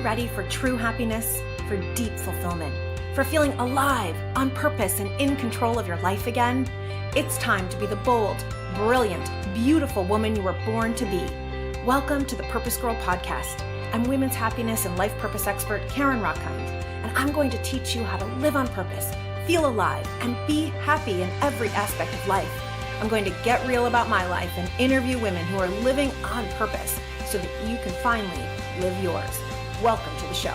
ready for true happiness, for deep fulfillment, for feeling alive, on purpose, and in control of your life again? It's time to be the bold, brilliant, beautiful woman you were born to be. Welcome to the PurposeGirl podcast. I'm women's happiness and life purpose expert Karen Rockkind, and I'm going to teach you how to live on purpose, feel alive, and be happy in every aspect of life. I'm going to get real about my life and interview women who are living on purpose so that you can finally live yours. Welcome to the show.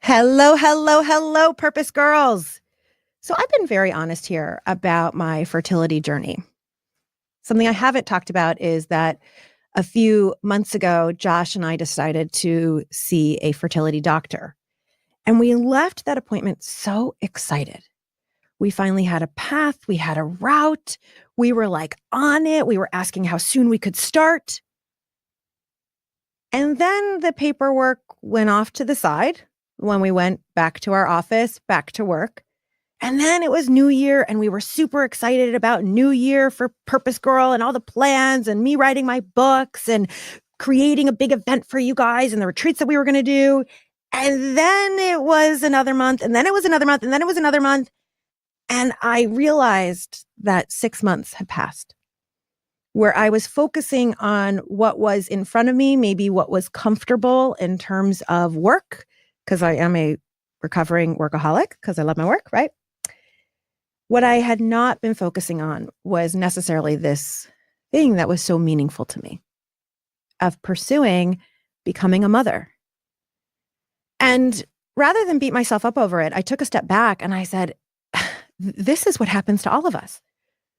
Hello, Purpose Girls. So I've been very honest here about my fertility journey. Something I haven't talked about is that a few months ago, Josh and I decided to see a fertility doctor. And we left that appointment so excited. We finally had a path. We had a route. We were like on it. We were asking how soon we could start. And then the paperwork went off to the side when we went back to our office, back to work. And then it was New Year, and we were super excited about New Year for Purpose Girl and all the plans and me writing my books and creating a big event for you guys and the retreats that we were going to do. And then it was another month, and then it was another month, and then it was another month. And I realized that 6 months had passed, where I was focusing on what was in front of me, maybe what was comfortable in terms of work, because I am a recovering workaholic, because I love my work, right? What I had not been focusing on was necessarily this thing that was so meaningful to me, of pursuing becoming a mother. And rather than beat myself up over it, I took a step back and I said, this is what happens to all of us,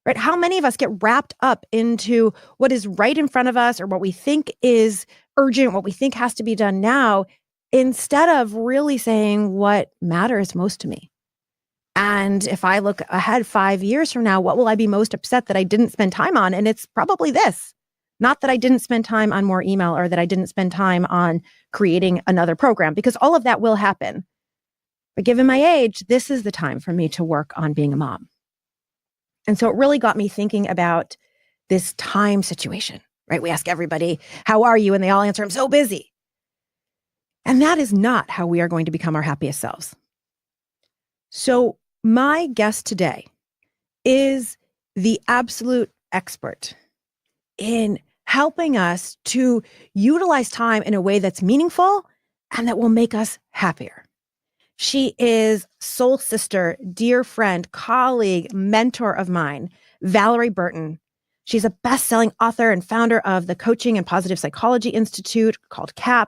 right? How many of us get wrapped up into what is right in front of us or what we think is urgent, what we think has to be done now, instead of really saying what matters most to me. And if I look ahead 5 years from now, what will I be most upset that I didn't spend time on? And it's probably this. Not that I didn't spend time on more email or that I didn't spend time on creating another program, because all of that will happen. But given my age, this is the time for me to work on being a mom. And so it really got me thinking about this time situation, right? We ask everybody, how are you? And they all answer, I'm so busy. And that is not how we are going to become our happiest selves. So my guest today is the absolute expert in helping us to utilize time in a way that's meaningful and that will make us happier. She is soul sister, dear friend, colleague, mentor of mine, Valorie Burton. She's a best-selling author and founder of the Coaching and Positive Psychology Institute called CaPP.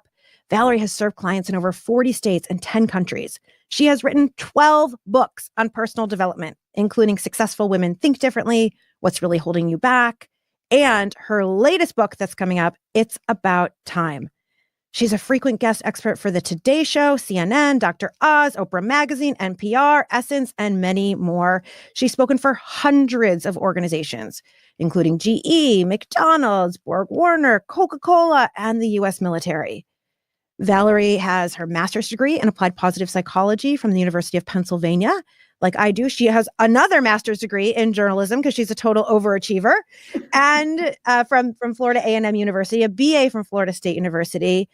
Valorie has served clients in over 40 states and 10 countries. She has written 12 books on personal development, including Successful Women Think Differently, What's Really Holding You Back, and her latest book that's coming up, It's About Time. She's a frequent guest expert for The Today Show, CNN, Dr. Oz, Oprah Magazine, NPR, Essence, and many more. She's spoken for hundreds of organizations, including GE, McDonald's, Borg Warner, Coca-Cola, and the U.S. military. Valorie has her master's degree in applied positive psychology from the University of Pennsylvania. Like I do, she has another master's degree in journalism because she's a total overachiever, and from Florida A&M University, a BA from Florida State University.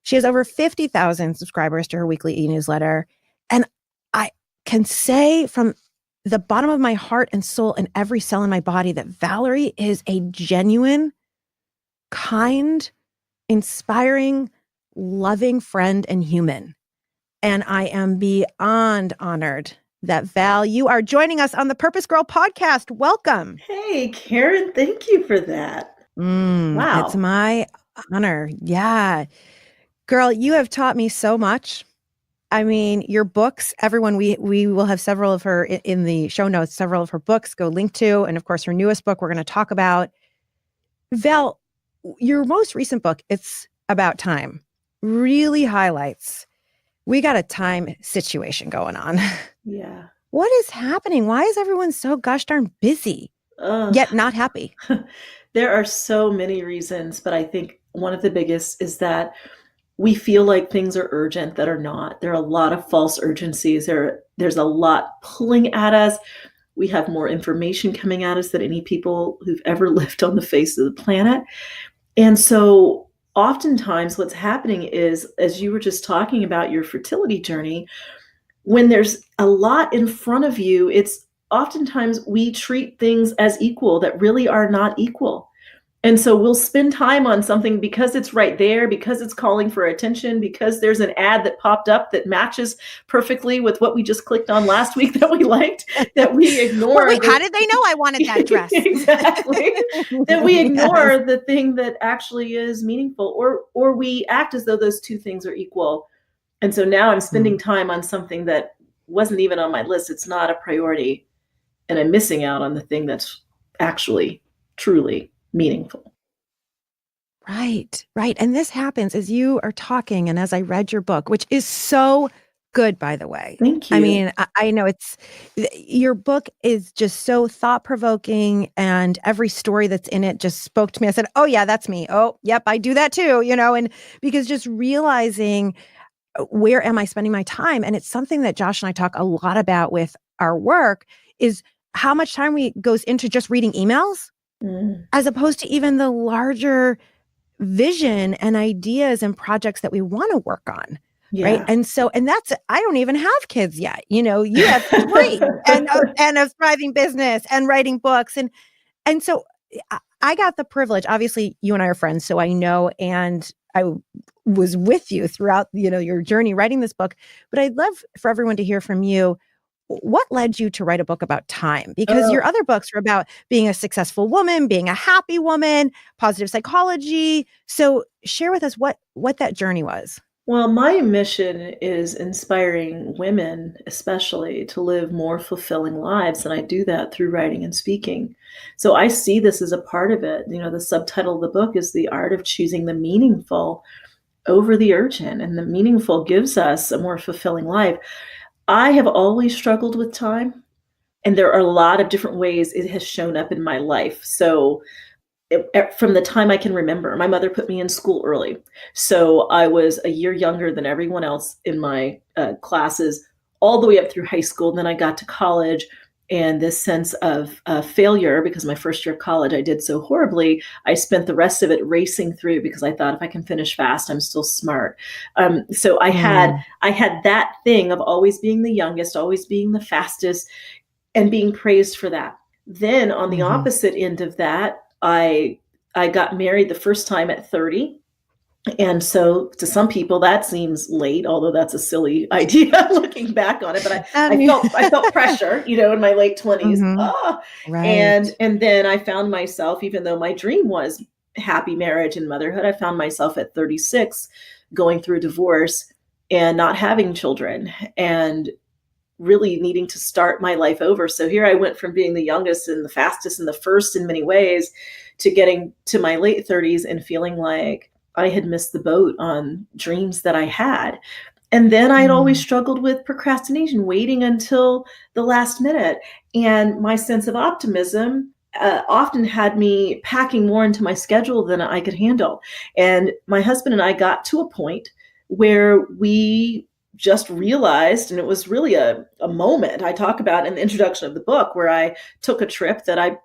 She has over 50,000 subscribers to her weekly e-newsletter. And I can say from the bottom of my heart and soul and every cell in my body that Valorie is a genuine, kind, inspiring, loving friend and human. And I am beyond honored that Val, you are joining us on the Purpose Girl podcast. Welcome. Hey, Karen, thank you for that. Wow. It's my honor. Yeah. Girl, you have taught me so much. I mean, your books, everyone, we will have several of her in the show notes, several of her books go link to. And of course, her newest book we're going to talk about. Val, your most recent book, It's About Time, really highlights we got a time situation going on. Yeah. What is happening? Why is everyone so gosh darn busy, yet not happy? There are so many reasons, but I think one of the biggest is that we feel like things are urgent that are not. There are a lot of false urgencies. There's a lot pulling at us. We have more information coming at us than any people who've ever lived on the face of the planet. And so oftentimes what's happening is, as you were just talking about your fertility journey, when there's a lot in front of you, it's oftentimes we treat things as equal that really are not equal. And so we'll spend time on something because it's right there, because it's calling for attention, because there's an ad that popped up that matches perfectly with what we just clicked on last week that we liked, that we ignore. Well, wait, how did they know I wanted that dress? Exactly. That we ignore the thing that actually is meaningful, or we act as though those two things are equal. And so now I'm spending time on something that wasn't even on my list. It's not a priority. And I'm missing out on the thing that's actually truly meaningful. Right. And this happens as you are talking and as I read your book, which is so good, by the way. Thank you. I mean, I know your book is just so thought-provoking, and every story that's in it just spoke to me. I said, oh yeah, that's me. Oh, yep, I do that too, and because just realizing where am I spending my time? And it's something that Josh and I talk a lot about with our work, is how much time goes into just reading emails as opposed to even the larger vision and ideas and projects that we want to work on. Yeah. Right. And that's, I don't even have kids yet. You have 3 and a thriving business and writing books. And so I got the privilege, obviously you and I are friends, so I know, and I was with you throughout, your journey writing this book, but I'd love for everyone to hear from you. What led you to write a book about time? Because your other books are about being a successful woman, being a happy woman, positive psychology. So share with us what that journey was. Well, my mission is inspiring women, especially, to live more fulfilling lives. And I do that through writing and speaking. So I see this as a part of it. The subtitle of the book is The Art of Choosing the Meaningful over the Urgent. And the meaningful gives us a more fulfilling life. I have always struggled with time, and there are a lot of different ways it has shown up in my life. So from the time I can remember, my mother put me in school early. So I was a year younger than everyone else in my classes, all the way up through high school. And then I got to college, and this sense of failure, because my first year of college, I did so horribly. I spent the rest of it racing through because I thought if I can finish fast, I'm still smart. So I had that thing of always being the youngest, always being the fastest, and being praised for that. Then on the opposite end of that, I got married the first time at 30. And so to some people that seems late, although that's a silly idea looking back on it. But I felt pressure, in my late 20s. Right. And then I found myself, even though my dream was happy marriage and motherhood, I found myself at 36 going through a divorce and not having children and really needing to start my life over. So here I went from being the youngest and the fastest and the first in many ways to getting to my late 30s and feeling like I had missed the boat on dreams that I had. And then I had always struggled with procrastination, waiting until the last minute. And my sense of optimism often had me packing more into my schedule than I could handle. And my husband and I got to a point where we just realized, and it was really a moment I talk about in the introduction of the book, where I took a trip that I,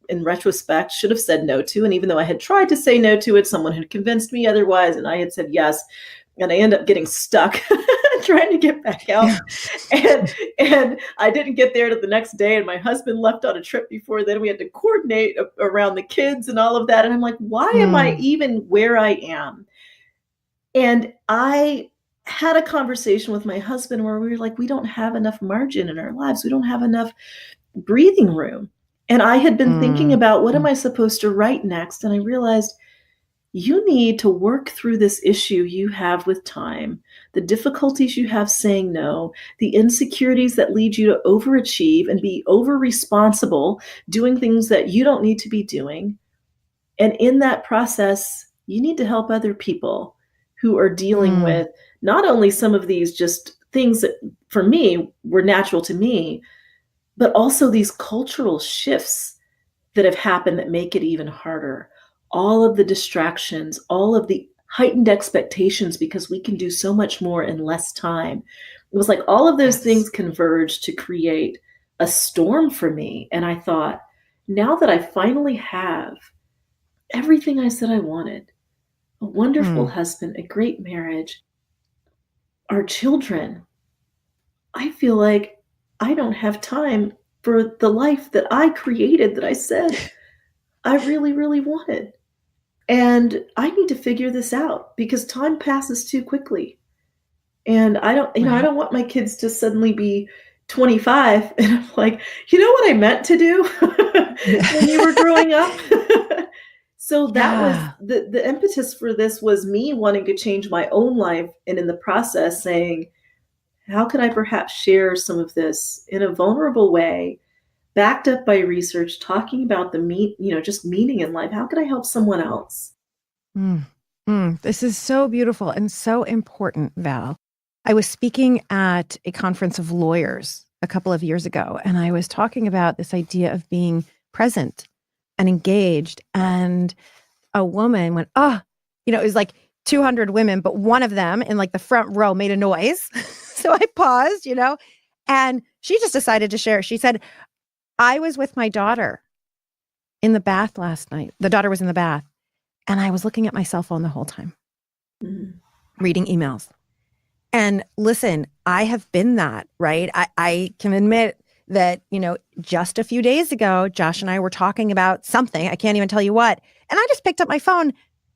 in retrospect, should have said no to. And even though I had tried to say no to it, someone had convinced me otherwise, and I had said yes. And I ended up getting stuck trying to get back out. And I didn't get there to the next day. And my husband left on a trip before then. We had to coordinate around the kids and all of that. And I'm like, why am I even where I am? And I had a conversation with my husband where we were like, we don't have enough margin in our lives. We don't have enough breathing room. And I had been thinking about, what am I supposed to write next? And I realized, you need to work through this issue you have with time, the difficulties you have saying no, the insecurities that lead you to overachieve and be over-responsible, doing things that you don't need to be doing. And in that process, you need to help other people who are dealing with not only some of these just things that for me were natural to me, but also these cultural shifts that have happened that make it even harder. All of the distractions, all of the heightened expectations, because we can do so much more in less time. It was like all of those things converged to create a storm for me. And I thought, now that I finally have everything I said I wanted, a wonderful Mm. husband, a great marriage, our children, I feel like I don't have time for the life that I created that I said I really, really wanted. And I need to figure this out because time passes too quickly. And I don't, I Right. don't want my kids to suddenly be 25 and I'm like, you know what I meant to do Yeah. when you were growing up? So that was Yeah. the impetus for this was me wanting to change my own life and in the process saying, how could I perhaps share some of this in a vulnerable way, backed up by research, talking about just meaning in life? How could I help someone else? Mm. This is so beautiful and so important, Val. I was speaking at a conference of lawyers a couple of years ago, and I was talking about this idea of being present and engaged. And a woman went, oh, it was like 200 women, but one of them in like the front row made a noise. So I paused, and she just decided to share. She said, I was with my daughter in the bath last night. The daughter was in the bath, and I was looking at my cell phone the whole time, Mhm. reading emails. And listen, I have been that, right? I can admit that, just a few days ago, Josh and I were talking about something. I can't even tell you what. And I just picked up my phone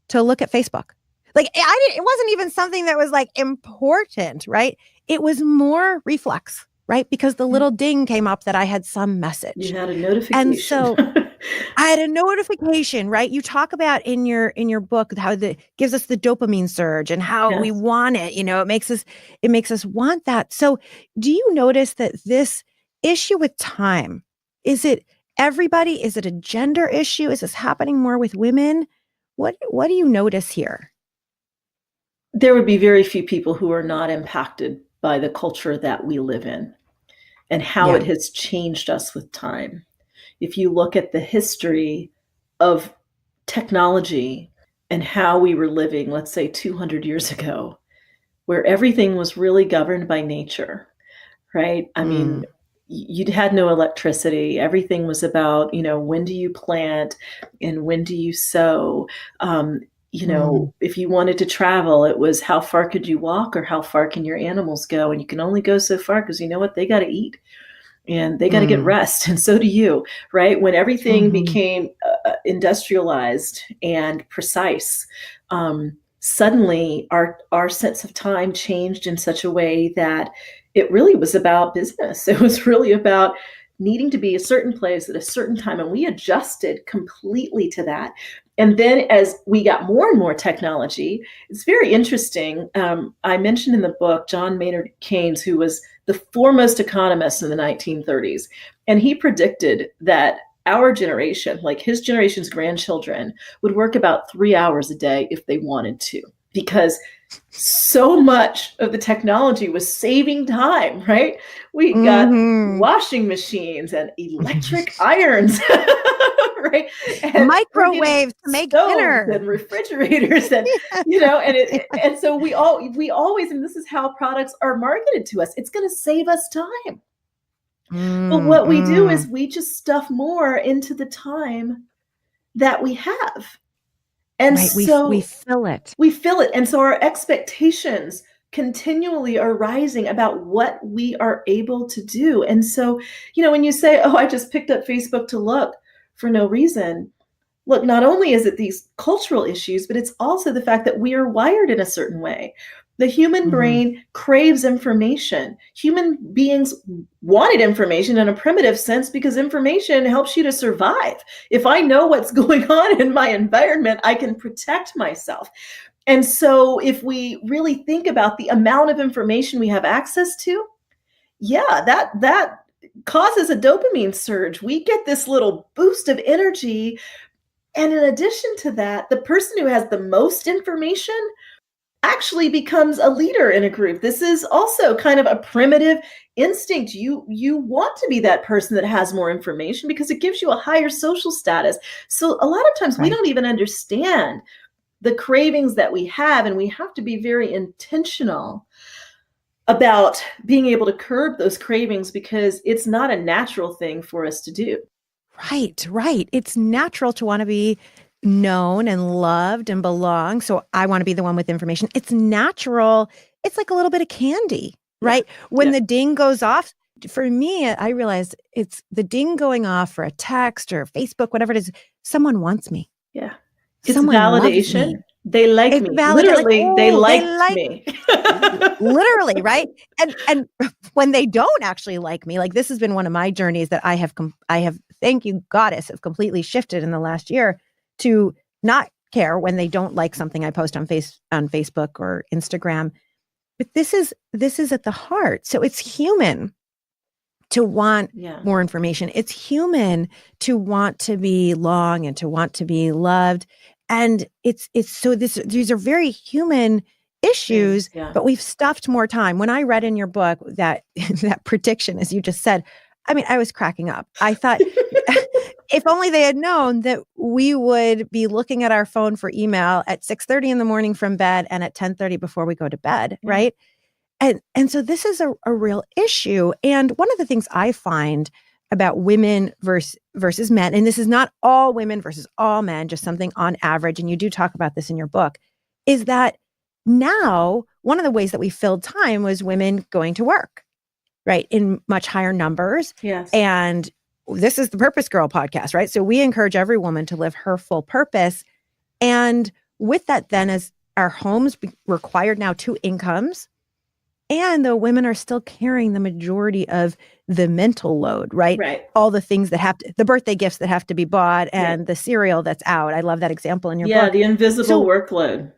to look at Facebook. Like it wasn't even something that was like important, right? It was more reflex, right? Because the Yeah. little ding came up that I had some You message. had a And notification. so I had a notification, right? You talk about in your book how the gives us the dopamine surge and how we Yes. want it. It makes us want that. So do you notice that this issue with time, is it everybody? Is it a gender issue? Is this happening more with women? What do you notice here? There would be very few people who are not impacted by the culture that we live in and how it Yeah. has changed us with time. If you look at the history of technology and how we were living, let's say 200 years ago, where everything was really governed by nature, right? I mean, Mm. you'd had no electricity. Everything was about, when do you plant and when do you sow? Um, Mm. if you wanted to travel, it was how far could you walk or how far can your animals go? And you can only go so far because you know what? They got to eat and they got to get Mm. rest. And so do you, right? When everything Mm-hmm. became industrialized and precise, suddenly our sense of time changed in such a way that it really was about business. It was really about needing to be a certain place at a certain time. And we adjusted completely to that. And then as we got more and more technology, it's very interesting. I mentioned in the book John Maynard Keynes, who was the foremost economist in the 1930s. And he predicted that our generation, like his generation's grandchildren, would work about 3 hours a day if they wanted to, because so much of the technology was saving time, right? We got Mm-hmm. washing machines and electric irons, right? And we're getting Microwaves to make stoves dinner. and refrigerators and and so we always, and this is how products are marketed to us, it's going to save us time. But what we do Mm-mm. is we just stuff more into the time that we have. And Right. We so fill it. we feel it. And so our expectations continually are rising about what we are able to do. And so, when you say, oh, I just picked up Facebook to look for no reason, look, not only is it these cultural issues, but it's also the fact that we are wired in a certain way. The human Mhm. brain craves information. Human beings wanted information in a primitive sense because information helps you to survive. If I know what's going on in my environment, I can protect myself. And so, if we really think about the amount of information we have access to, yeah, that causes a dopamine surge. We get this little boost of energy, and in addition to that, the person who has the most information actually becomes a leader in a group. This is also kind of a primitive instinct. You want to be that person that has more information because it gives you a higher social status. So a lot of times we Right. don't even understand the cravings that we have, and we have to be very intentional about being able to curb those cravings because it's not a natural thing for us to do. Right, right. It's natural to want to be known and loved and belong. So I want to be the one with information. It's natural. It's like a little bit of candy, Yeah. right? When Yeah. the ding goes off, for me, I realized it's the ding going off for a text or Facebook, whatever it is. Someone wants me. Yeah. It's Someone loves validation. me. They like It's me. validate like, Literally, they oh, they liked like me. literally, right? And when they don't actually like me, like this has been one of my journeys that I have, thank you, Goddess, have completely shifted in the last year to not care when they don't like something I post on Facebook or Instagram. But this is at the heart. So it's human to want Yeah. more information. It's human to want to be long and to want to be loved. And it's so these are very human issues, Yeah. but we've stuffed more time. When I read in your book that that prediction, as you just said, I mean, I was cracking up. I thought if only they had known that we would be looking at our phone for email at 6:30 in the morning from bed and at 10:30 before we go to bed, Yeah. right? And so this is a real issue. And one of the things I find about women versus men, and this is not all women versus all men, just something on average, and you do talk about this in your book, is that now one of the ways that we filled time was women going to work, right, in much higher numbers. Yes. And this is the Purpose Girl podcast, right? So we encourage every woman to live her full purpose. And with that, then, as our homes required now 2 incomes, and the women are still carrying the majority of the mental load, right? Right. All the things that the birthday gifts that have to be bought and the cereal that's out. I love that example in your book. Yeah, the invisible workload,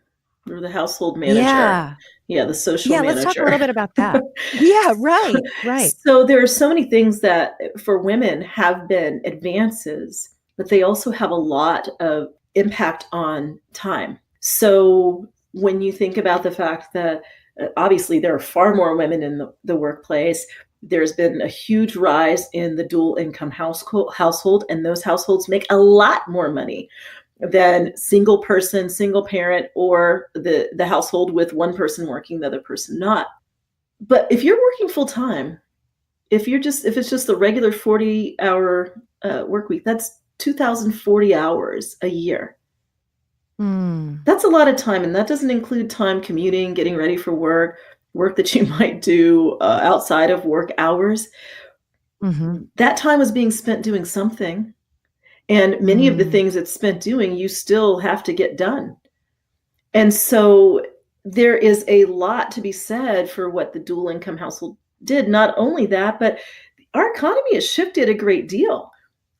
or the household manager. Yeah, the social manager. Let's talk a little bit about that. Yeah, right. So there are so many things that for women have been advances, but they also have a lot of impact on time. So when you think about the fact that obviously there are far more women in the workplace, there's been a huge rise in the dual income household, and those households make a lot more money than single person, single parent, or the household with one person working, the other person not. But if you're working full time, if it's just the regular 40-hour work week, that's 2,040 hours a year. That's a lot of time, and that doesn't include time commuting, getting ready for work that you might do outside of work hours. Mm-hmm. That time was being spent doing something, and many of the things it's spent doing, you still have to get done. And so there is a lot to be said for what the dual income household did. Not only that, but our economy has shifted a great deal,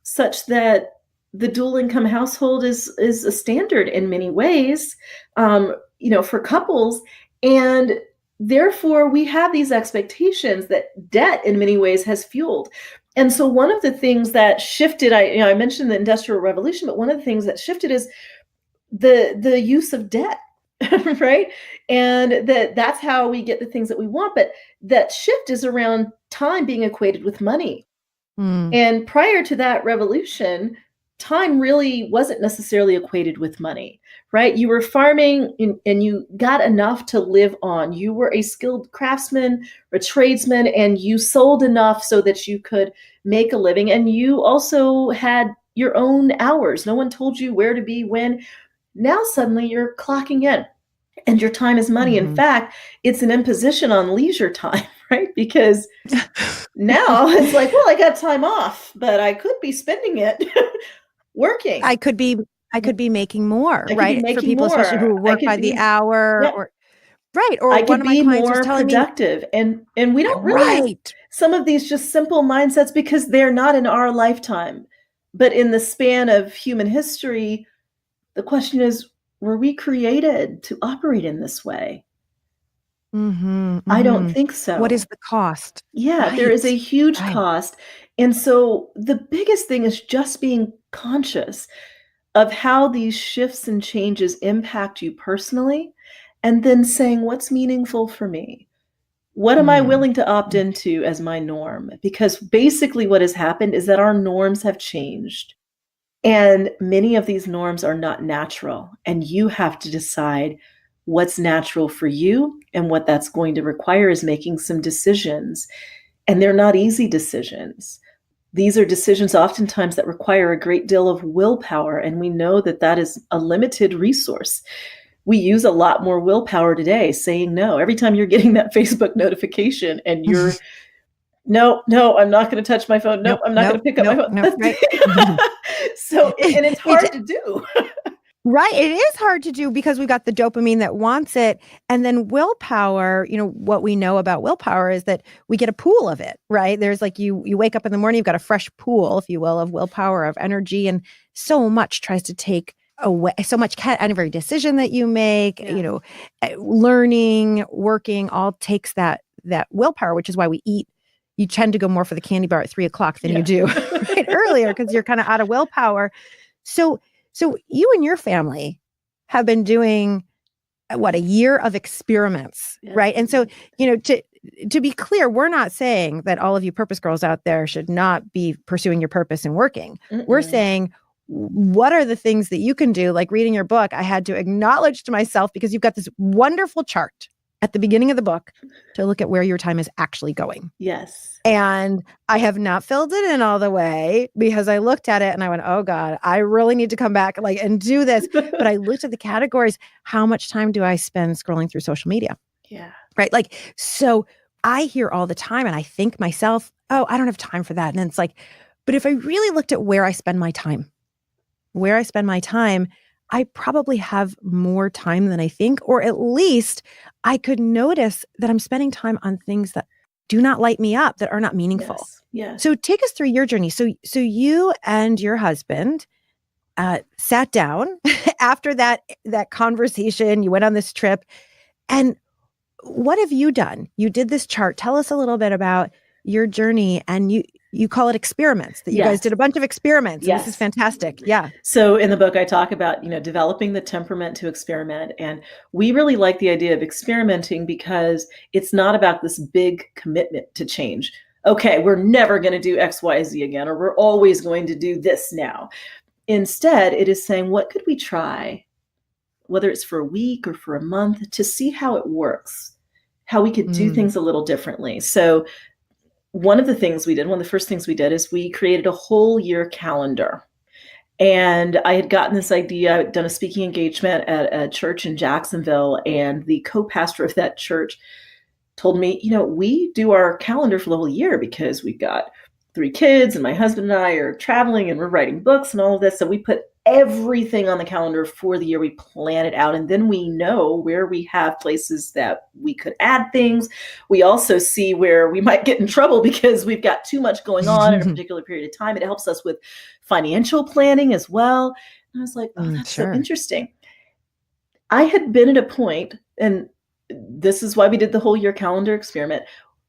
such that the dual income household is a standard in many ways, for couples. And therefore, we have these expectations that debt in many ways has fueled. And so one of the things that shifted, I mentioned the Industrial Revolution, but one of the things that shifted is the use of debt, right? And that's how we get the things that we want. But that shift is around time being equated with money. And prior to that revolution, time really wasn't necessarily equated with money, right? You were farming and you got enough to live on. You were a skilled craftsman, a tradesman, and you sold enough so that you could make a living. And you also had your own hours. No one told you where to be, when. Now suddenly you're clocking in and your time is money. In fact, it's an imposition on leisure time, right? Because now it's like, well, I got time off, but I could be spending it working. I could be making more, right? Making for people, especially who work by the hour, or right. Or I one could of my be clients more was telling productive, and we don't me, realize right. some of these just simple mindsets because they're not in our lifetime, but in the span of human history. The question is, were we created to operate in this way? I don't think so. What is the cost? Yeah, there is a huge cost. And so the biggest thing is just being conscious of how these shifts and changes impact you personally, and then saying, what's meaningful for me? What am I willing to opt into as my norm? Because basically what has happened is that our norms have changed. And many of these norms are not natural. And you have to decide, what's natural for you, and what that's going to require is making some decisions. And they're not easy decisions. These are decisions oftentimes that require a great deal of willpower, and we know that that is a limited resource. We use a lot more willpower today saying no. Every time you're getting that Facebook notification and you're, no, I'm not going to touch my phone. Nope, I'm not going to pick up my phone. Right. So, and it's hard to do. Right. It is hard to do because we've got the dopamine that wants it. And then willpower, what we know about willpower is that we get a pool of it, right? There's like you wake up in the morning, you've got a fresh pool, if you will, of willpower, of energy. And so much tries to take away, so much every decision that you make, learning, working, all takes that willpower, which is why we eat. You tend to go more for the candy bar at 3:00 than you do right earlier because you're kind of out of willpower. So you and your family have been doing a year of experiments, right? And so, to be clear, we're not saying that all of you purpose girls out there should not be pursuing your purpose and working. We're saying, what are the things that you can do? Like reading your book, I had to acknowledge to myself because you've got this wonderful chart at the beginning of the book to look at where your time is actually going. Yes. And I have not filled it in all the way because I looked at it and I went, oh God, I really need to come back and do this. But I looked at the categories. How much time do I spend scrolling through social media? Yeah. Right. So I hear all the time and I think myself, oh, I don't have time for that. And it's like, but if I really looked at where I spend my time, I probably have more time than I think, or at least I could notice that I'm spending time on things that do not light me up, that are not meaningful. Yes. So take us through your journey. So you and your husband sat down after that conversation. You went on this trip, and what have you done? You did this chart. Tell us a little bit about your journey, and you call it experiments, that you guys did a bunch of experiments. And this is fantastic. Yeah. So in the book, I talk about, developing the temperament to experiment. And we really like the idea of experimenting because it's not about this big commitment to change. Okay, we're never going to do X, Y, Z again, or we're always going to do this now. Instead, it is saying, what could we try, whether it's for a week or for a month, to see how it works, how we could do things a little differently. So one of the first things we did is we created a whole year calendar. And I had gotten this idea. I had done a speaking engagement at a church in Jacksonville, and the co-pastor of that church told me, we do our calendar for the whole year because we've got 3 kids and my husband and I are traveling and we're writing books and all of this. So we put everything on the calendar for the year. We plan it out, and then we know where we have places that we could add things. We also see where we might get in trouble because we've got too much going on in a particular period of time. It helps us with financial planning as well. And I was like, oh, that's so interesting. I had been at a point, and this is why we did the whole year calendar experiment,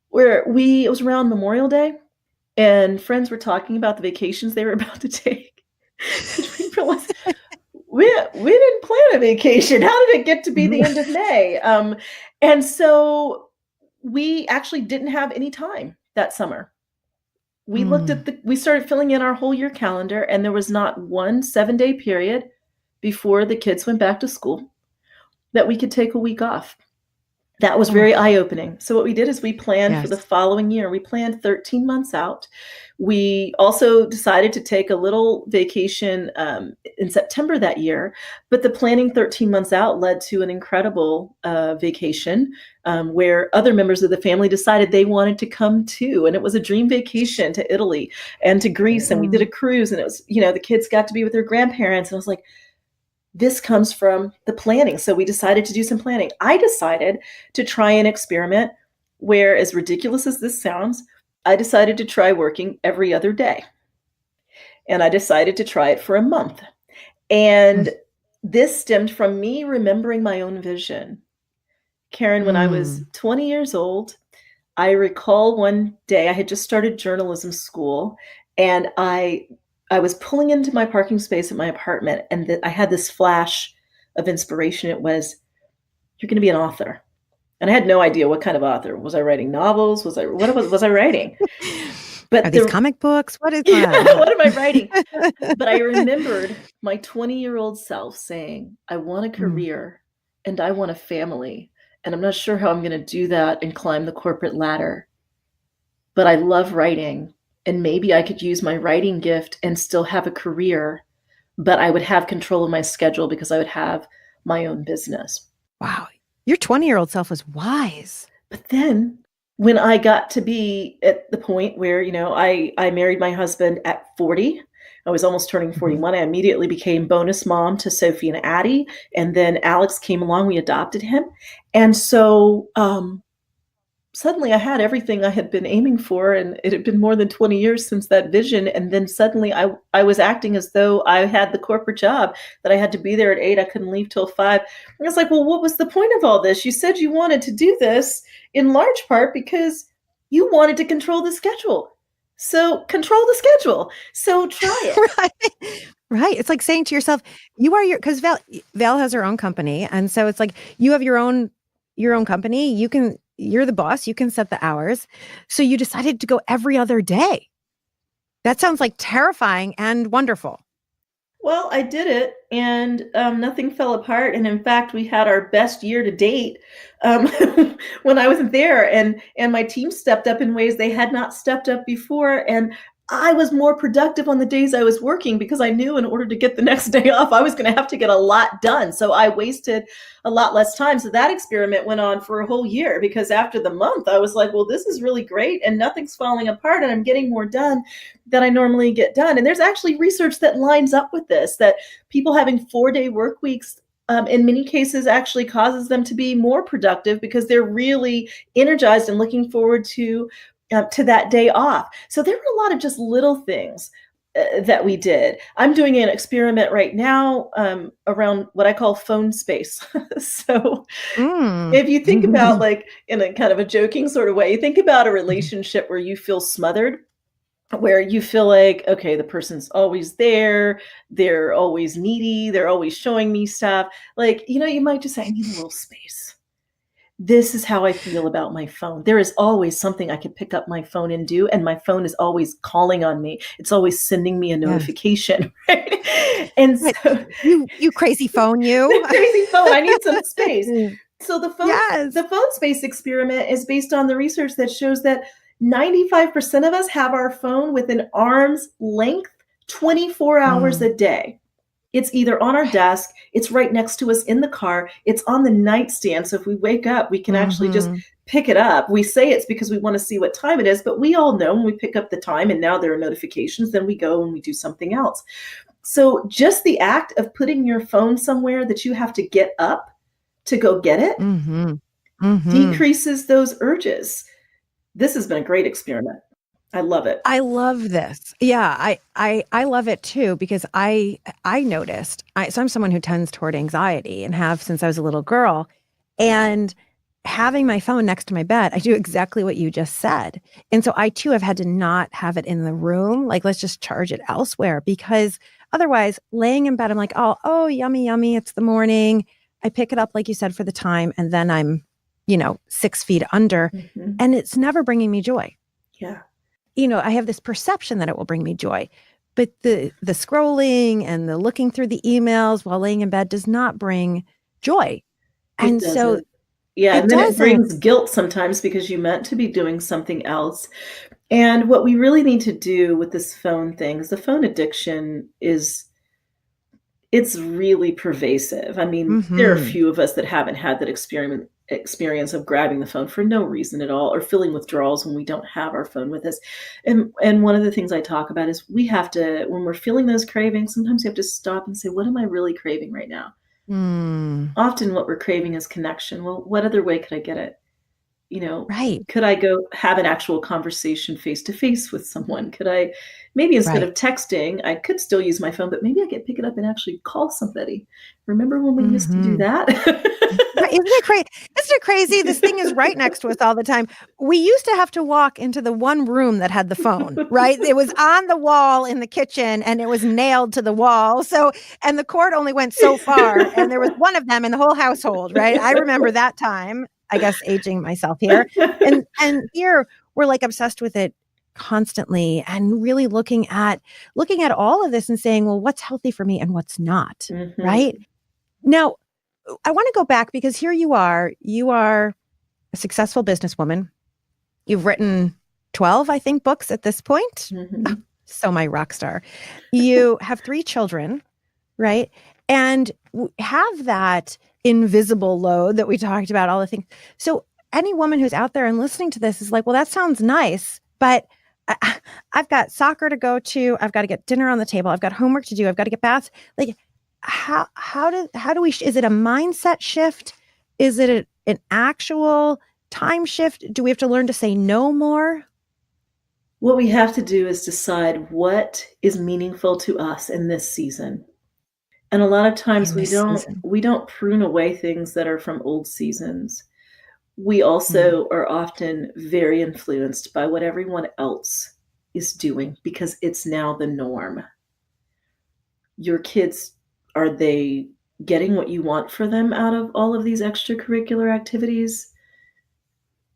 where it was around Memorial Day, and friends were talking about the vacations they were about to take. We realized we didn't plan a vacation. How did it get to be the end of May? And so we actually didn't have any time that summer. We looked at we started filling in our whole year calendar, and there was not one 7-day period before the kids went back to school that we could take a week off. That was very eye-opening. So what we did is we planned for the following year. We planned 13 months out. We also decided to take a little vacation in September that year, but the planning 13 months out led to an incredible vacation where other members of the family decided they wanted to come too. And it was a dream vacation to Italy and to Greece. And we did a cruise, and it was, the kids got to be with their grandparents. And I was like, this comes from the planning. So we decided to do some planning. I decided to try an experiment where, as ridiculous as this sounds, I decided to try working every other day. And I decided to try it for a month. And this stemmed from me remembering my own vision. Karen, when I was 20 years old, I recall one day I had just started journalism school, and I was pulling into my parking space at my apartment, and I had this flash of inspiration. It was, you're going to be an author. And I had no idea what kind of author. Was I writing novels? What was I writing? But are these comic books? What is that? What am I writing? But I remembered my 20-year-old self saying, I want a career and I want a family. And I'm not sure how I'm going to do that and climb the corporate ladder. But I love writing. And maybe I could use my writing gift and still have a career, but I would have control of my schedule because I would have my own business. Wow. Your 20-year-old self was wise. But then when I got to be at the point where, I married my husband at 40, I was almost turning 41. I immediately became bonus mom to Sophie and Addie. And then Alex came along, we adopted him. And so, suddenly I had everything I had been aiming for, and it had been more than 20 years since that vision. And then suddenly I was acting as though I had the corporate job, that I had to be there at 8. I couldn't leave till 5. And I was like, well, what was the point of all this? You said you wanted to do this in large part because you wanted to control the schedule. So control the schedule. So try it. Right. Right. It's like saying to yourself, you are because Val has her own company. And so it's like you have your own company. You're the boss. You can set the hours. So you decided to go every other day. That sounds like terrifying and wonderful. Well, I did it, and nothing fell apart. And in fact, we had our best year to date um, when I was there, and my team stepped up in ways they had not stepped up before. And I was more productive on the days I was working because I knew in order to get the next day off, I was going to have to get a lot done. So I wasted a lot less time. So that experiment went on for a whole year, because after the month, I was like, well, this is really great and nothing's falling apart and I'm getting more done than I normally get done. And there's actually research that lines up with this, that people having 4-day work weeks in many cases actually causes them to be more productive because they're really energized and looking forward to that day off. So there were a lot of just little things that we did. I'm doing an experiment right now around what I call phone space. So if you think about, like, in a kind of a joking sort of way, you think about a relationship where you feel smothered, where you feel like, okay, the person's always there, they're always needy, they're always showing me stuff. Like, you might just say, I need a little space. This is how I feel about my phone. There is always something I could pick up my phone and do, and my phone is always calling on me. It's always sending me a notification, right? And so you crazy phone, you crazy phone. I need some space. So the phone space experiment is based on the research that shows that 95% of us have our phone within arm's length 24 hours a day. It's either on our desk, it's right next to us in the car, it's on the nightstand. So if we wake up, we can actually just pick it up. We say it's because we want to see what time it is, but we all know when we pick up the time and now there are notifications, then we go and we do something else. So just the act of putting your phone somewhere that you have to get up to go get it decreases those urges. This has been a great experiment. I love it. I love this. Yeah, I love it too, because I noticed, so I'm someone who tends toward anxiety and have since I was a little girl, and having my phone next to my bed, I do exactly what you just said. And so I too have had to not have it in the room. Like, let's just charge it elsewhere, because otherwise laying in bed, I'm like, oh, yummy, yummy. It's the morning. I pick it up, like you said, for the time. And then I'm, 6 feet under, and it's never bringing me joy. Yeah. I have this perception that it will bring me joy, but the scrolling and the looking through the emails while laying in bed does not bring joy. And so, and then it brings guilt sometimes because you meant to be doing something else. And what we really need to do with this phone thing is, the phone addiction it's really pervasive. I mean, there are a few of us that haven't had that experience of grabbing the phone for no reason at all, or feeling withdrawals when we don't have our phone with us. And one of the things I talk about is we have to, when we're feeling those cravings, sometimes you have to stop and say, what am I really craving right now? Often what we're craving is connection. Well, what other way could I get it? Right. Could I go have an actual conversation face to face with someone? Could I, maybe instead of texting, I could still use my phone, but maybe I could pick it up and actually call somebody. Remember when we used to do that? Isn't it crazy? Isn't it crazy? This thing is right next to us all the time. We used to have to walk into the one room that had the phone, right? It was on the wall in the kitchen and it was nailed to the wall. So, and the cord only went so far, and there was one of them in the whole household, right? I remember that time. I guess aging myself here. And here we're like obsessed with it constantly, and really looking at all of this and saying, well, what's healthy for me and what's not, right? Now, I want to go back because here you are a successful businesswoman. You've written 12, I think, books at this point. Mhm. So my rock star. You have 3 children, right? And have that invisible load that we talked about, all the things. So any woman who's out there and listening to this is like, well, that sounds nice, but I've got soccer to go to. I've got to get dinner on the table. I've got homework to do. I've got to get baths. Like, how do we? Is it a mindset shift? Is it an actual time shift? Do we have to learn to say no more? What we have to do is decide what is meaningful to us in this season. And a lot of times In this season? we don't prune away things that are from old seasons. We Mm. also are often very influenced by what everyone else is doing because it's now the norm. Your kids, are they getting what you want for them out of all of these extracurricular activities?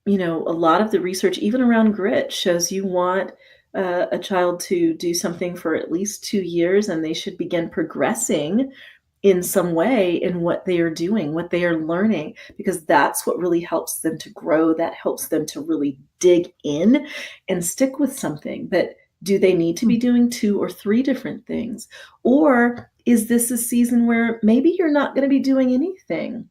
You know, a lot of the research, even around grit, shows you want a child to do something for at least 2 years, and they should begin progressing in some way in what they are doing, what they are learning, because that's what really helps them to grow. That helps them to really dig in and stick with something. But do they need to be Mm. doing 2 or 3 different things? Or is this a season where maybe you're not going to be doing anything?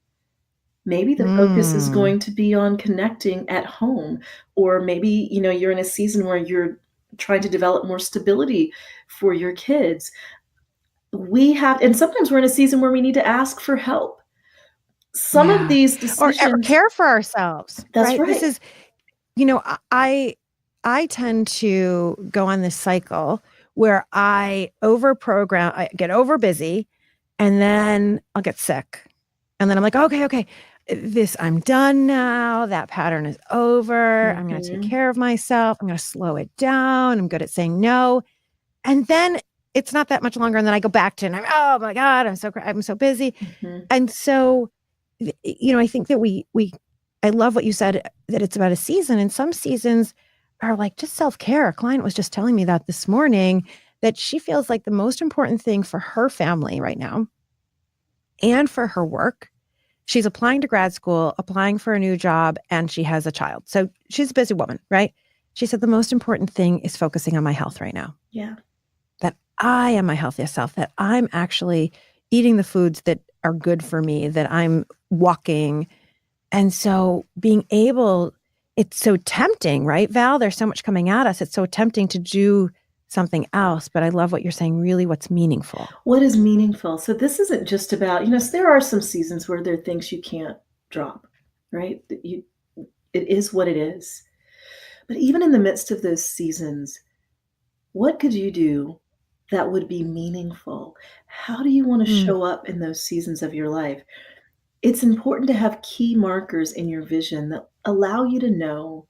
Maybe the focus is Mm. going to be on connecting at home, or maybe, you know, you're in a season where you're trying to develop more stability for your kids. We have, and sometimes we're in a season where we need to ask for help. Some of Yeah. these Or decisions. care for ourselves, That's right? This right. is, I tend to go on this cycle where I overprogram, I get over busy, and then I'll get sick. And then I'm like, okay, this, I'm done now. That pattern is over. I'm going to take Mhm, care of myself. I'm going to slow it down. I'm good at saying no. And then it's not that much longer. And then I go back to, and oh my God, I'm so busy. mhm. And so, I think that I love what you said, that it's about a season, and some seasons are like just self-care. A client was just telling me that this morning, that she feels like the most important thing for her family right now and for her work. She's applying to grad school, applying for a new job, and she has a child. So she's a busy woman, right? She said the most important thing is focusing on my health right now, Yeah. that I am my healthiest self, that I'm actually eating the foods that are good for me, that I'm walking. And so being able, it's so tempting, right, Val? There's so much coming at us. It's so tempting to do something else. But I love what you're saying, really what's meaningful. What is meaningful? So this isn't just about, there are some seasons where there are things you can't drop, right? That it is what it is. But even in the midst of those seasons, what could you do that would be meaningful? How do you want to Mm, show up in those seasons of your life? It's important to have key markers in your vision that allow you to know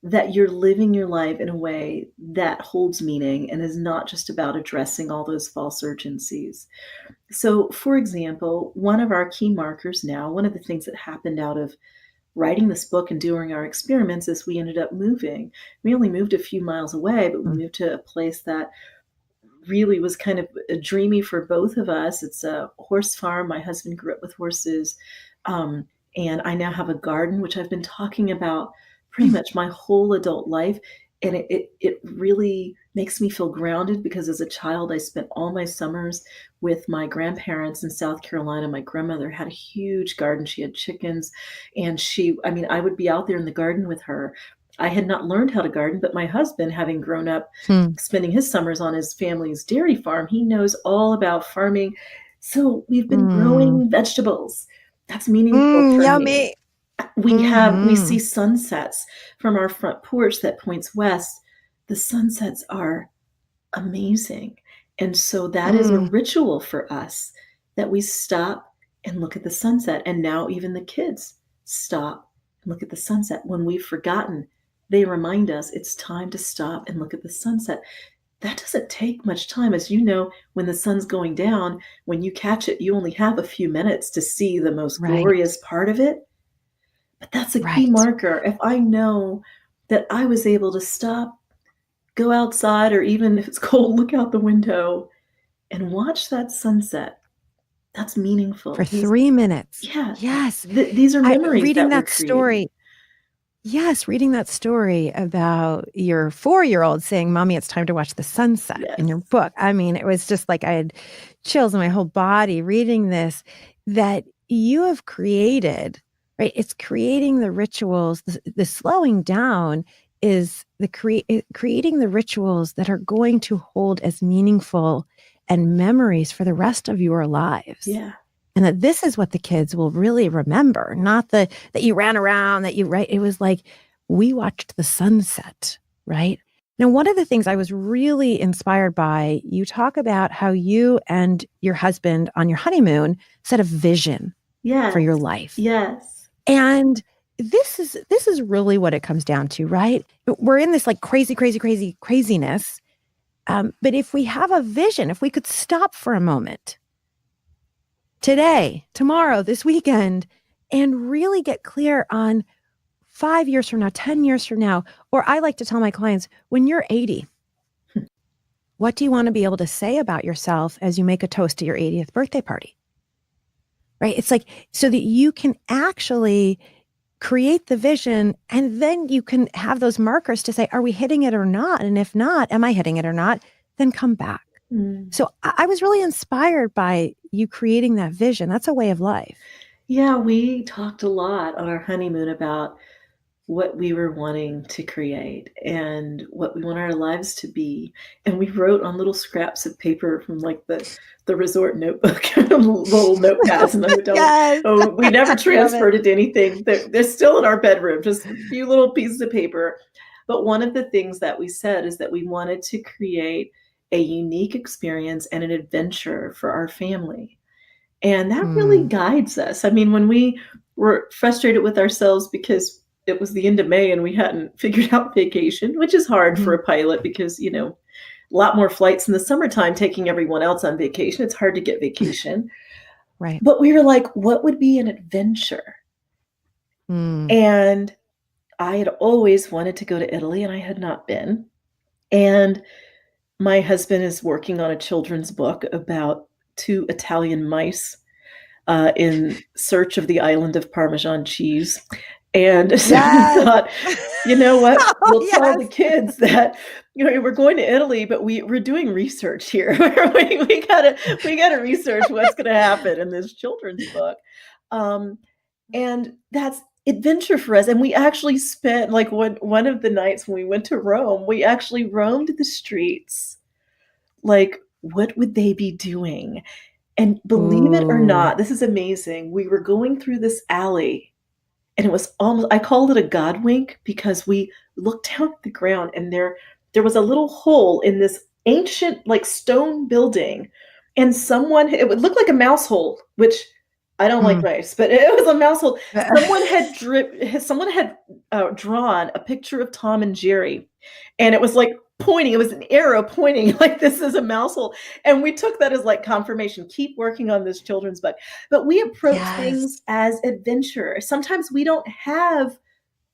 that you're living your life in a way that holds meaning and is not just about addressing all those false urgencies. So, for example, one of our key markers now, one of the things that happened out of writing this book and doing our experiments is we ended up moving. We only moved a few miles away, but we mm, moved to a place that really was kind of dreamy for both of us. It's a horse farm. My husband grew up with horses. Um, and I now have a garden, which I've been talking about pretty mm, much my whole adult life. And it really makes me feel grounded because as a child, I spent all my summers with my grandparents in South Carolina. My grandmother had a huge garden. She had chickens. And I would be out there in the garden with her. I had not learned how to garden, but my husband, having grown up mm, spending his summers on his family's dairy farm, he knows all about farming. So we've been mm, growing vegetables. That's meaningful for me. yummy. We Hmm. see sunsets from our front porch that points west. The sunsets are amazing. And so that is a Mm, ritual for us that we stop and look at the sunset. And now even the kids stop and look at the sunset. When we've forgotten, they remind us it's time to stop and look at the sunset. That doesn't take much time. As you know, when the sun's going down, when you catch it, you only have a few minutes to see the most right, glorious part of it. But that's a key right. marker. If I know that I was able to stop, go outside, or even if it's cold, look out the window and watch that sunset, That's for meaningful. 3 minutes. Yeah, Yes. these are memories Reading that we're that creating. story. Yes, reading that story about your 4-year-old saying, "Mommy, it's time to watch the sunset," in your Yes. book. I mean, it was just like I had chills in my whole body reading this that you have created, right? It's creating the rituals. The slowing down is creating the rituals that are going to hold as meaningful and memories for the rest of your lives. Yeah. And that this is what the kids will really remember, not that you ran around, that you, right? It was like, we watched the sunset, right? Now, one of the things I was really inspired by, you talk about how you and your husband on your honeymoon set a vision for your Yes. life. Yes. And this is really what it comes down to, right? We're in this like craziness. But if we have a vision, if we could stop for a moment today, tomorrow, this weekend, and really get clear on 5 years from now, 10 years from now, or I like to tell my clients, when you're 80, what do you want to be able to say about yourself as you make a toast to your 80th birthday party? Right? It's like so that you can actually create the vision and then you can have those markers to say, are we hitting it or not? And if not, am I hitting it or not? Then come back. Mm. So I was really inspired by you creating that vision. That's a way of life. Yeah, we talked a lot on our honeymoon about what we were wanting to create and what we want our lives to be. And we wrote on little scraps of paper from like the resort notebook, little notepads in the hotel. Yes. Oh, we never Love it. transferred it to anything. They're still in our bedroom, just a few little pieces of paper. But one of the things that we said is that we wanted to create a unique experience and an adventure for our family. And that really Mm, guides us. I mean, when we were frustrated with ourselves because it was the end of May and we hadn't figured out vacation, which is hard for mm, a pilot because, you know, a lot more flights in the summertime taking everyone else on vacation. It's hard to get vacation. right. But we were like, what would be an adventure? Mm, And I had always wanted to go to Italy and I had not been. And my husband is working on a children's book about two Italian mice in search of the island of Parmesan cheese. And so we yes. thought, you know what? Oh, We'll tell the yes. kids that we're going to Italy, but we're doing research here. we gotta research what's going to happen in this children's book, um, and that's adventure for us. And we actually spent like one of the nights when we went to Rome, we actually roamed the streets. Like, what would they be doing? And believe it or Ooh. not, this is amazing. We were going through this alley and it was almost, I called it a God wink because we looked down at the ground and there was a little hole in this ancient like stone building and someone, it would look like a mouse hole, which I don't like Mm. mice, but it was a mouse hole. Someone had drawn a picture of Tom and Jerry and it was like pointing, it was an arrow pointing like this is a mouse hole. And we took that as like confirmation, keep working on this children's book. But we approach things Yes. as adventure. Sometimes we don't have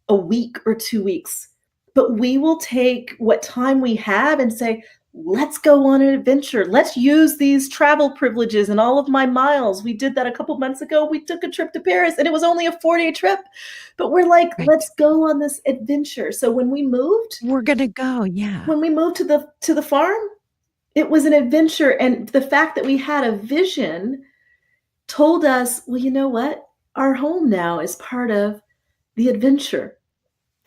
a week or 2 weeks, but we will take what time we have and say, let's go on an adventure. Let's use these travel privileges and all of my miles. We did that a couple months ago. We took a trip to Paris and it was only a 4-day trip, but we're like, Right. let's go on this adventure. So We're gonna go. Yeah. when we moved to the farm, it was an adventure. And the fact that we had a vision told us, well, you know what? Our home now is part of the adventure.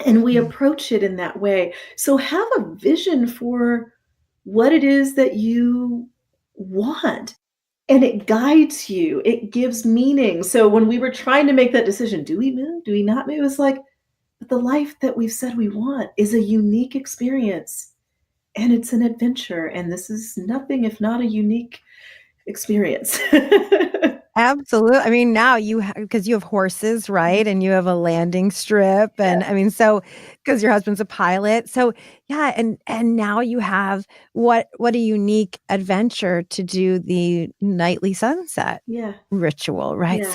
And we Mm. approach it in that way. So have a vision for what it is that you want. And it guides you, it gives meaning. So when we were trying to make that decision, do we move? Do we not move? It's like, but the life that we've said we want is a unique experience and it's an adventure. And this is nothing if not a unique experience. Absolutely. I mean, now because you have horses, right? And you have a landing strip. And Yeah. I mean, so because your husband's a pilot. So yeah, and now you have what a unique adventure to do the nightly sunset Yeah. ritual, right? Yeah.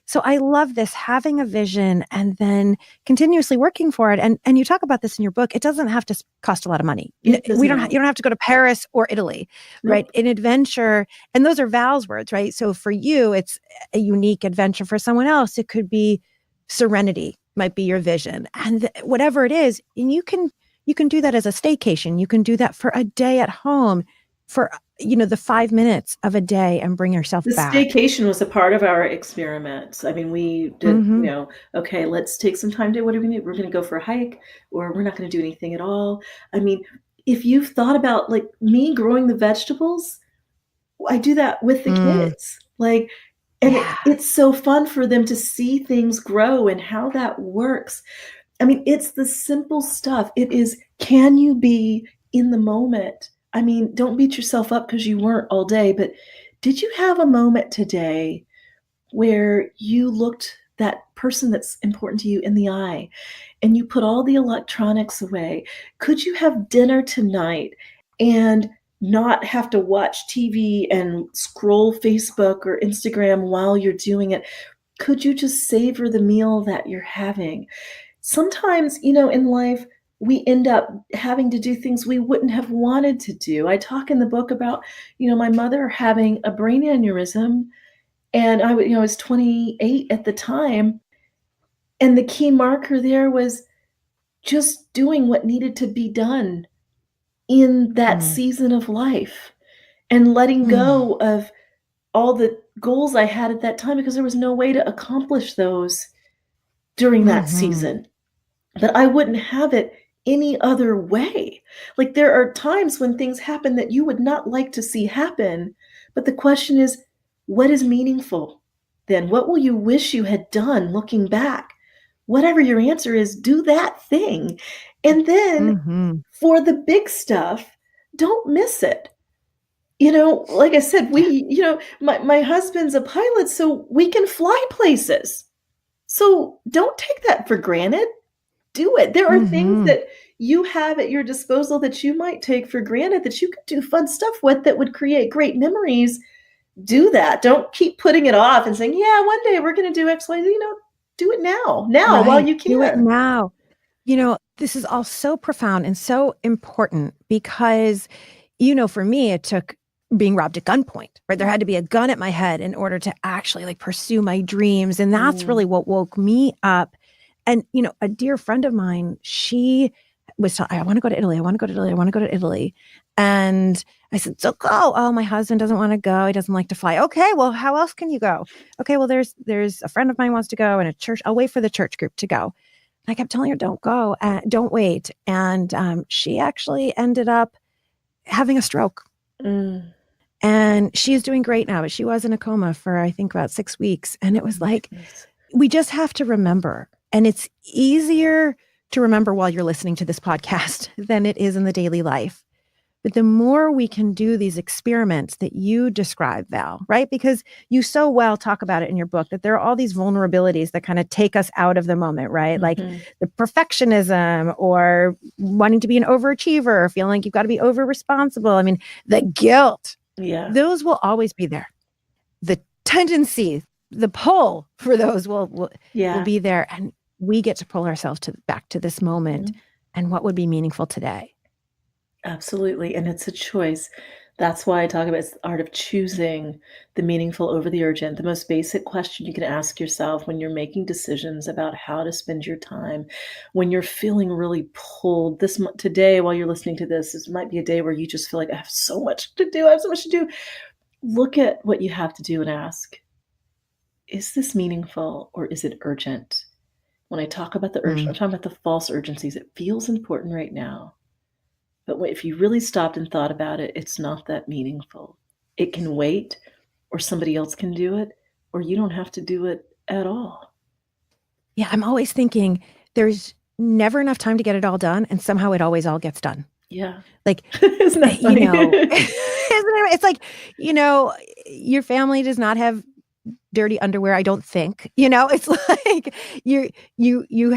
So I love this, having a vision and then continuously working for it. And you talk about this in your book. It doesn't have to cost a lot of money. It does You not. don't have to go to Paris or Italy, right? Nope. An adventure, and those are Val's words, right? So for you, it's a unique adventure. For someone else, it could be serenity, might be your vision, and whatever it is. And you can do that as a staycation. You can do that for a day at home, for the 5 minutes of a day, and bring yourself The back. staycation was a part of our experiment. I mean, we did, Mm-hmm. okay, let's take some time to, what are we going to do? We're going to go for a hike, or we're not going to do anything at all. I mean, if you've thought about like me growing the vegetables, I do that with the Mm, kids. Like, and yeah. it's so fun for them to see things grow and how that works. I mean, it's the simple stuff. It is, can you be in the moment? I mean, don't beat yourself up because you weren't all day, but did you have a moment today where you looked that person that's important to you in the eye and you put all the electronics away? Could you have dinner tonight and not have to watch TV and scroll Facebook or Instagram while you're doing it? Could you just savor the meal that you're having? Sometimes, in life, we end up having to do things we wouldn't have wanted to do. I talk in the book about, my mother having a brain aneurysm, and I was 28 at the time, and the key marker there was just doing what needed to be done in that Mm, season of life and letting mm, go of all the goals I had at that time because there was no way to accomplish those during that mhm, season. But I wouldn't have it any other way. Like, there are times when things happen that you would not like to see happen, but the question is, what is meaningful then? What will you wish you had done looking back? Whatever your answer is, do that thing. And then mhm. for the big stuff, don't miss it. Like I said, Yeah. my husband's a pilot, so we can fly places. So don't take that for granted. Do it. There are things Mhm. that you have at your disposal that you might take for granted that you could do fun stuff with that would create great memories. Do that. Don't keep putting it off and saying, "Yeah, one day we're gonna do XYZ." Do it now while Right. you Do it can. now. This is all so profound and so important because, for me, it took being robbed at gunpoint, right? There had to be a gun at my head in order to actually like pursue my dreams. And that's Mm, really what woke me up. And, a dear friend of mine, she was telling, I want to go to Italy. I want to go to Italy. I want to go to Italy. And I said, so go. Oh, my husband doesn't want to go. He doesn't like to fly. Okay. Well, how else can you go? Okay. Well, there's a friend of mine wants to go, and a church. I'll wait for the church group to go. I kept telling her, don't go, don't wait. And she actually ended up having a stroke. mm. And she's doing great now, but she was in a coma for, I think, about 6 weeks. And it Oh was my like, goodness. we just have to remember. And it's easier to remember while you're listening to this podcast than it is in the daily life. But the more we can do these experiments that you describe, Val, right? Because you so well talk about it in your book that there are all these vulnerabilities that kind of take us out of the moment, right? Like Mhm. the perfectionism, or wanting to be an overachiever, or feeling like you've got to be over responsible. I mean, the guilt, Yeah, those will always be there. The tendency, the pull for those will yeah. be there. And we get to pull ourselves back to this moment Mhm. and what would be meaningful today. Absolutely, and it's a choice. That's why I talk about it's the art of choosing the meaningful over the urgent. The most basic question you can ask yourself when you're making decisions about how to spend your time, when you're feeling really pulled. Today, while you're listening to this might be a day where you just feel like I have so much to do. I have so much to do. Look at what you have to do and ask, is this meaningful or is it urgent? When I talk about the urgent, Mm. I'm talking about the false urgencies. It feels important right now. But if you really stopped and thought about it, it's not that meaningful. It can wait, or somebody else can do it, or you don't have to do it at all. Yeah, I'm always thinking there's never enough time to get it all done, and somehow it always all gets done. Yeah. Like, Isn't that funny? it's like, your family does not have dirty underwear, I don't think. It's like you're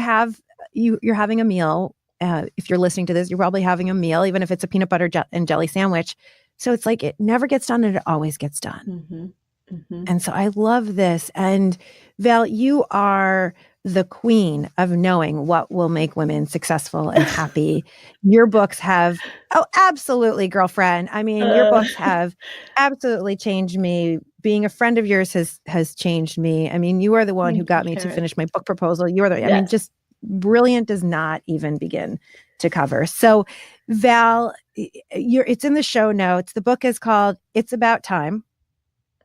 having a meal. If you're listening to this, you're probably having a meal, even if it's a peanut butter and jelly sandwich. So it's like it never gets done and it always gets done. Mhm. Mhm. And so I love this. And Val, you are the queen of knowing what will make women successful and happy. Your books have, oh, absolutely, girlfriend. I mean, your Uh, books have absolutely changed me. Being a friend of yours has changed me. I mean, you are the one who Thank you, got me to Karen. finish my book proposal. You are the, I mean, Yes. just brilliant does not even begin to cover. So, Val, it's in the show notes. The book is called It's About Time.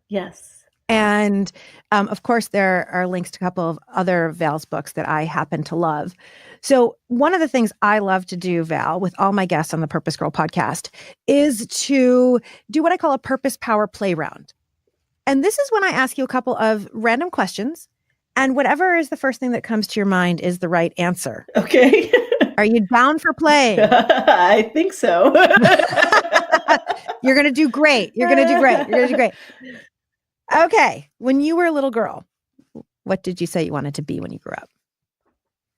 Yes. And of course, there are links to a couple of other Val's books that I happen to love. So, one of the things I love to do, Val, with all my guests on the Purpose Girl podcast is to do what I call a purpose power play round. And this is when I ask you a couple of random questions, and whatever is the first thing that comes to your mind is the right answer. Okay. Are you down for playing? I think so. You're going to do great. You're going to do great. You're going to do great. Okay. When you were a little girl, what did you say you wanted to be when you grew up?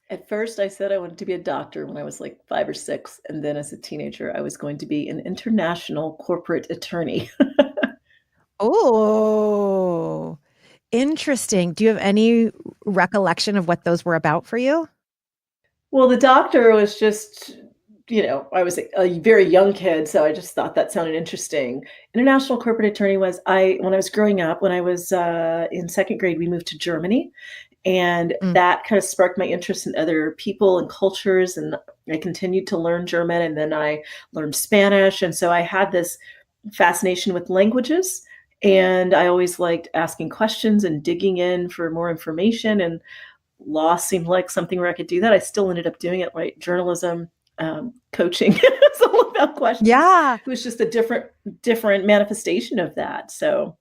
At first, I said I wanted to be a doctor when I was like 5 or 6, and then as a teenager, I was going to be an international corporate attorney. Oh, interesting. Do you have any recollection of what those were about for you? Well, the doctor was just, I was a very young kid, so I just thought that sounded interesting. International corporate attorney was when I was growing up, when I was in second grade, we moved to Germany, and Mm. that kind of sparked my interest in other people and cultures. And I continued to learn German, and then I learned Spanish. And so I had this fascination with languages. And I always liked asking questions and digging in for more information. And law seemed like something where I could do that. I still ended up doing it, right? Journalism, coaching. It's all about questions. Yeah, It was just a different manifestation of that. So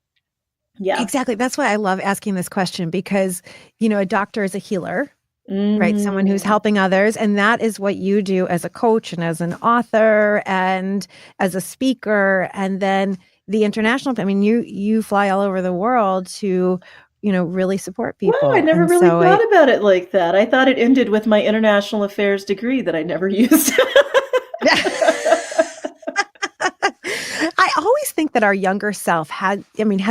yeah. exactly. That's why I love asking this question because, a doctor is a healer, right? Someone who's Mm. helping others. And that is what you do as a coach and as an author and as a speaker. And then the international, I mean, you fly all over the world to, really support Wow, I people. never And really so thought about it like that. I thought it ended with my international affairs degree that I never used. I always think that our younger self had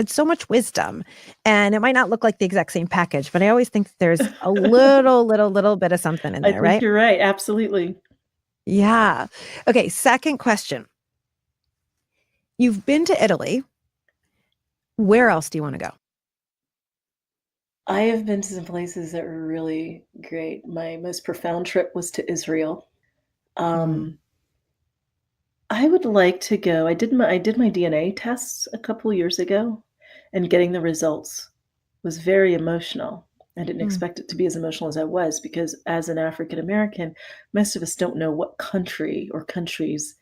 so much wisdom, and it might not look like the exact same package, but I always think that there's a little bit of something in I there, think right? you're right, absolutely. Yeah. Okay. Second question. You've been to Italy. Where else do you want to go? I have been to some places that were really great. My most profound trip was to Israel. Mm, Um, I would like to go. I did my DNA tests a couple years ago, and getting the results was very emotional. I didn't mm, expect it to be as emotional as I was because as an African American, most of us don't know what country or countries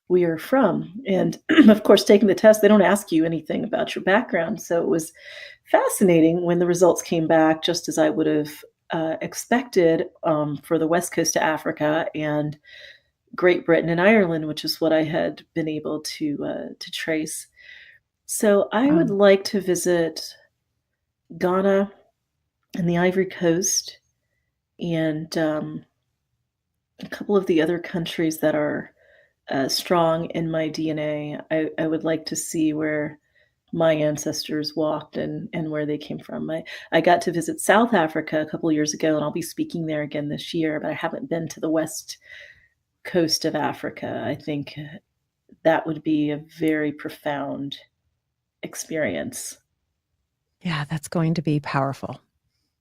we are from. And of course, taking the test, they don't ask you anything about your background. So it was fascinating when the results came back, just as I would have expected for the west coast of Africa and Great Britain and Ireland, which is what I had been able to trace. So I would wow. like to visit Ghana and the Ivory Coast and a couple of the other countries that are strong in my DNA. I would like to see where my ancestors walked and where they came from. I got to visit South Africa a couple years ago, and I'll be speaking there again this year, but I haven't been to the west coast of Africa. I think that would be a very profound experience. Yeah, that's going to be powerful.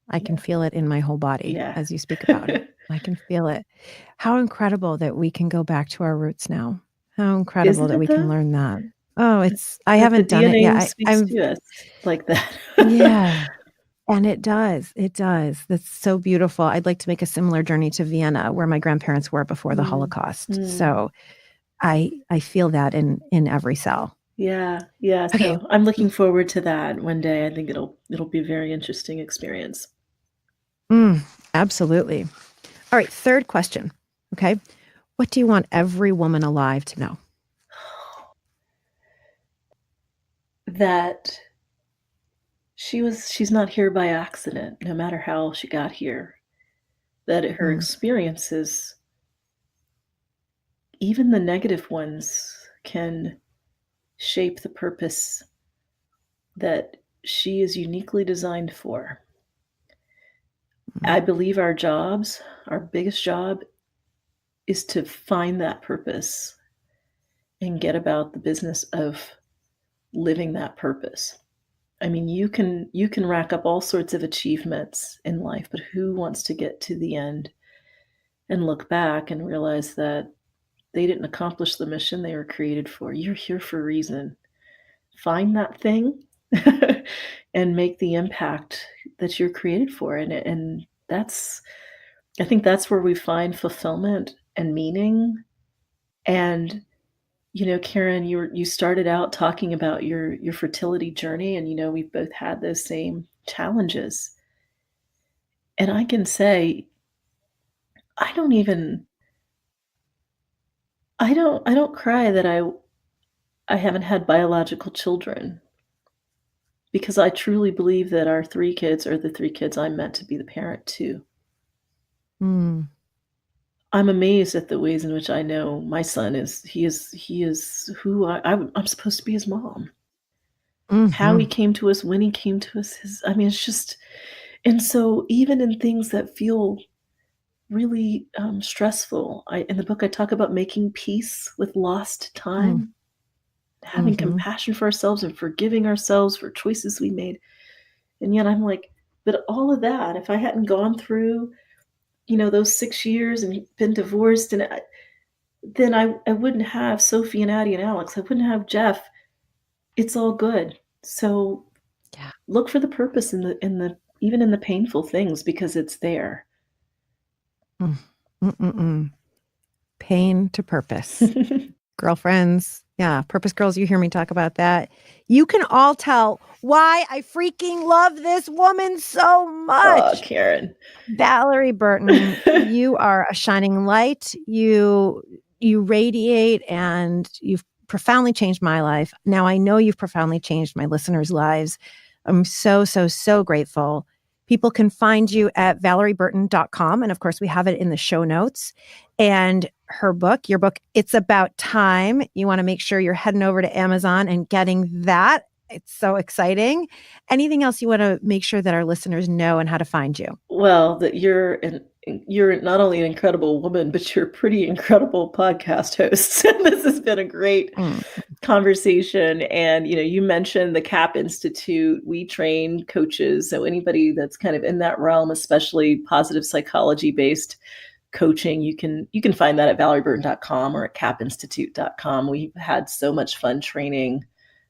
I can Yeah. feel it in my whole body Yeah. as you speak about it. I can feel it. How incredible that we can go back to our roots now. How incredible Isn't that it we can though? learn that. Oh, I That the haven't done it yet. DNA speaks I'm, to us like that. yeah. And it does. It does. That's so beautiful. I'd like to make a similar journey to Vienna, where my grandparents were before the Mm, Holocaust. mm. So I feel that in every cell. Yeah, yeah, Okay. so I'm looking forward to that one day. I think it'll be a very interesting experience. Mm, absolutely. All right. Third question. Okay. What do you want every woman alive to know? That she's not here by accident, no matter how she got here. That her Mm, experiences, even the negative ones, can shape the purpose that she is uniquely designed for. Mm. I believe our jobs, our biggest job, is to find that purpose and get about the business of living that purpose. I mean, you can rack up all sorts of achievements in life, but who wants to get to the end and look back and realize that they didn't accomplish the mission they were created for? You're here for a reason. Find that thing and make the impact that you're created for. And that's, I think that's where we find fulfillment and meaning. And Karen, you started out talking about your fertility journey, and we've both had those same challenges. And I can say I don't even I don't cry that I haven't had biological children, because I truly believe that our 3 kids are the 3 kids I'm meant to be the parent to. Mm. I'm amazed at the ways in which I know my son is who I'm supposed to be, his mom. How he Mhm. came to us, when he came to us, I mean, it's just. And so even in things that feel really, stressful, in the book, I talk about making peace with lost Mm. time, having Mhm. compassion for ourselves and forgiving ourselves for choices we made. And yet I'm like, but all of that, if I hadn't gone through, those 6 years and been divorced, and then I wouldn't have Sophie and Addie and Alex. I wouldn't have Jeff. It's all good. So Yeah. look for the purpose in the even in the painful things, because it's there. Mm. Mm-mm-mm. Pain to purpose. Girlfriends, yeah, Purpose Girls, you hear me talk about that. You can all tell why I freaking love this woman so Oh, much. Karen. Valorie Burton, you are a shining light. You radiate, and you've profoundly changed my life. Now I know you've profoundly changed my listeners' lives. I'm so, so, so grateful. People can find you at valerieburton.com. And of course, we have it in the show notes. And her book, your book, It's About Time. You want to make sure you're heading over to Amazon and getting that. It's so exciting. Anything else you want to make sure that our listeners know and how to find you? Well, that you're not only an incredible woman, but you're a pretty incredible podcast host. This has been a great Mm. conversation. And you mentioned the CaPP Institute. We train coaches, so anybody that's kind of in that realm, especially positive psychology based coaching, you can find that at valerieburton.com or at capinstitute.com. We've had so much fun training,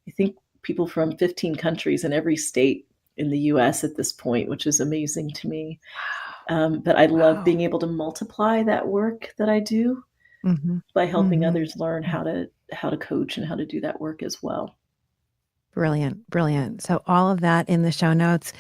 I think, people from 15 countries in every state in the US at this point, which is amazing to me. But I love Wow. being able to multiply that work that I do Mhm. by helping Mhm. others learn how to coach and how to do that work as well. Brilliant, brilliant. So all of that in the show notes.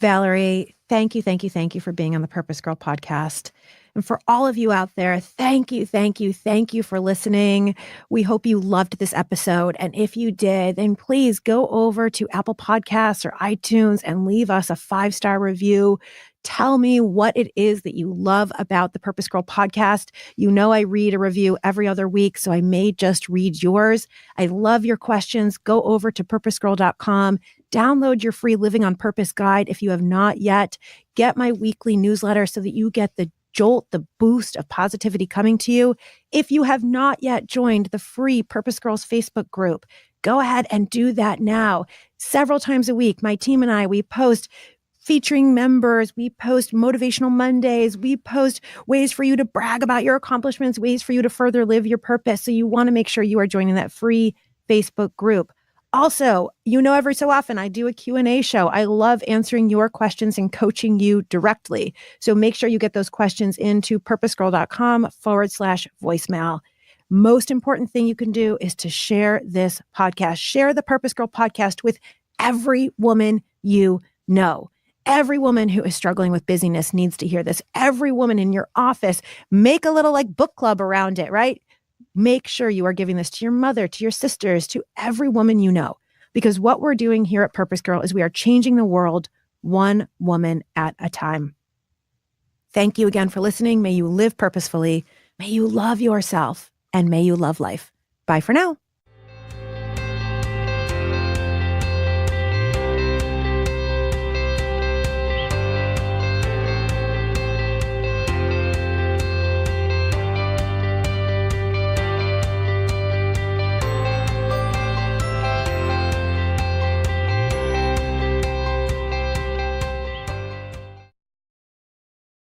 Valorie, thank you, thank you, thank you for being on the Purpose Girl podcast. And for all of you out there, thank you, thank you, thank you for listening. We hope you loved this episode. And if you did, then please go over to Apple Podcasts or iTunes and leave us a 5-star review. Tell me what it is that you love about the Purpose Girl podcast. You know, I read a review every other week, so I may just read yours. I love your questions. Go over to purposegirl.com. Download your free Living on Purpose guide if you have not yet. Get my weekly newsletter so that you get the jolt, the boost of positivity coming to you. If you have not yet joined the free Purpose Girls Facebook group, go ahead and do that now. Several times a week, my team and I, we post featuring members. We post motivational Mondays. We post ways for you to brag about your accomplishments, ways for you to further live your purpose. So you want to make sure you are joining that free Facebook group. Also, every so often I do a Q&A show. I love answering your questions and coaching you directly. So make sure you get those questions into purposegirl.com/voicemail. Most important thing you can do is to share this podcast. Share the Purpose Girl podcast with every woman you know. Every woman who is struggling with busyness needs to hear this. Every woman in your office, make a little book club around it, right? Make sure you are giving this to your mother, to your sisters, to every woman you know. Because what we're doing here at Purpose Girl is we are changing the world one woman at a time. Thank you again for listening. May you live purposefully. May you love yourself, and may you love life. Bye for now.